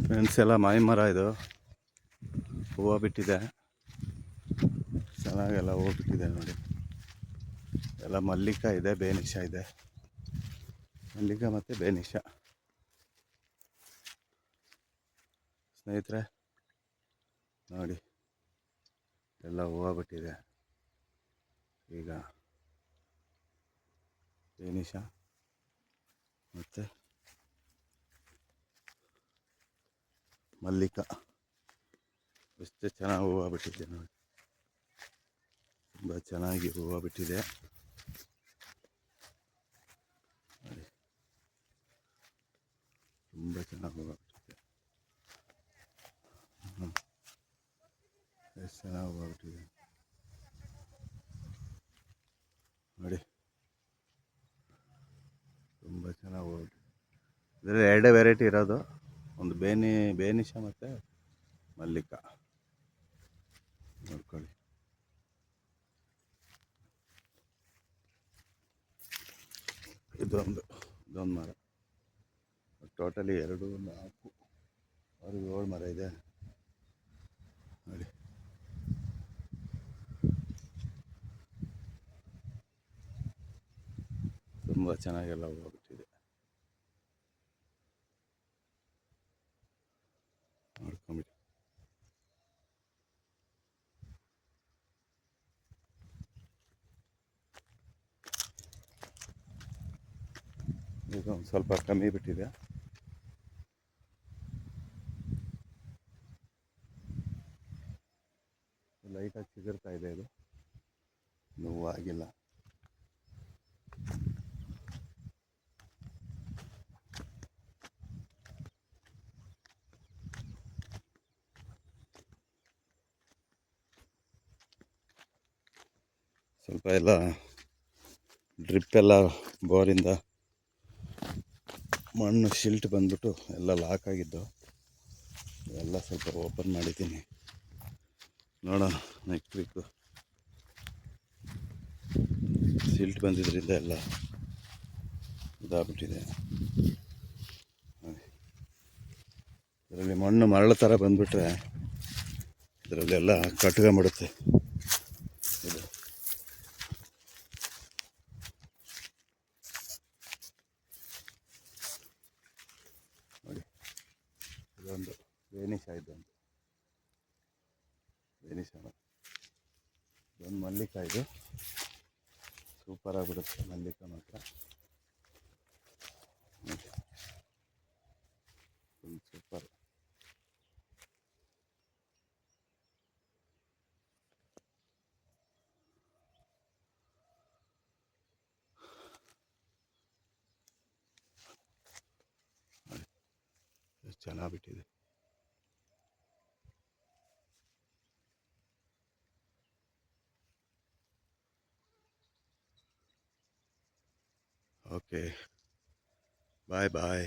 Friends ಎಲ್ಲ ಮಾವಿ ಮರ ಇದು ಹೂವು ಬಿಟ್ಟಿದೆ, ಚೆನ್ನಾಗೆಲ್ಲ ಹೂವು ಬಿಟ್ಟಿದೆ ನೋಡಿ. ಎಲ್ಲ ಮಲ್ಲಿಕ ಇದೆ, ಬೇನಿಷ ಇದೆ. ಮಲ್ಲಿಕ ಮತ್ತು ಬೇನಿಷ ಸ್ನೇಹಿತರೆ ನೋಡಿ, ಎಲ್ಲ ಹೂವು ಬಿಟ್ಟಿದೆ. ಈಗ ಬೇನಿಷ ಮತ್ತು ಮಲ್ಲಿಕ ಎಷ್ಟು ಚೆನ್ನಾಗಿ ಹೂವು ಬಿಟ್ಟಿದೆ ನೋಡಿ. ತುಂಬ ಚೆನ್ನಾಗಿ ಹೂವು ಬಿಟ್ಟಿದೆ ನೋಡಿ, ತುಂಬ ಚೆನ್ನಾಗಿ ಹೂವು ಬಿಟ್ಟಿದೆ. ಎಷ್ಟು ಚೆನ್ನಾಗಿ ಹೂವು ಬಿಟ್ಟಿದೆ ನೋಡಿ, ತುಂಬ ಚೆನ್ನಾಗಿ ಹೂವು ಬಿಟ್ಟಿದೆ. ಇದರಲ್ಲಿ ಎರಡೇ ವೆರೈಟಿ ಇರೋದು, ಒಂದು ಬೇನಿಷ ಮತ್ತು ಮಲ್ಲಿಕ. ನೋಡ್ಕೊಳ್ಳಿ, ಇದೊಂದು ಮರ. ಟೋಟಲಿ 2, 4, 6, 7 ಮರ ಇದೆ ನೋಡಿ. ತುಂಬ ಚೆನ್ನಾಗೆಲ್ಲ ಹೋಗ್ಬಿಟ್ಟಿದೆ ನೋಡ್ಕೊಂಬಿಡಿ. ಈಗ ಒಂದು ಸ್ವಲ್ಪ ಕಮ್ಮಿ ಬಿಟ್ಟಿದೆ. ಲೈಟಾಗಿ ಚಿಗುರ್ತಾ ಇದೆ, ಇದು ನೋವು ಆಗಿಲ್ಲ. ಸ್ವಲ್ಪ ಎಲ್ಲ ಡ್ರಿಪ್ ಎಲ್ಲ ಬೋರಿಂದ ಮಣ್ಣು ಶಿಲ್ಟ್ ಬಂದ್ಬಿಟ್ಟು ಎಲ್ಲ ಲಾಕ್ ಆಗಿದ್ದು, ಎಲ್ಲ ಸ್ವಲ್ಪ ಓಪನ್ ಮಾಡಿದ್ದೀನಿ. ನೋಡೋಣ ನೆಕ್ಸ್ಟ್ ವೀಕು. ಸಿಲ್ಟ್ ಬಂದಿದ್ದರಿಂದ ಎಲ್ಲ ಇದಾಗ್ಬಿಟ್ಟಿದೆ. ಇದರಲ್ಲಿ ಮಣ್ಣು ಮರಳು ಥರ ಬಂದುಬಿಟ್ರೆ ಇದರಲ್ಲೆಲ್ಲ ಕಟ್ಕೊಂಬಿಡುತ್ತೆ. ಇದು ನೋಡಿ, ಇದೊಂದು ಬೇನಿಷ, ಇದೊಂದು ಮಲ್ಲಿಕ. ಇದು ಸೂಪರ್ ಆಗಿಬಿಡುತ್ತೆ ಮಲ್ಲಿಕ ಮಾತ್ರ, ಸೂಪರ್. ಎಷ್ಟು ಚೆನ್ನಾಗಿ ಬಿಟ್ಟಿದೆ. ಓಕೆ, ಬಾಯ್ ಬಾಯ್.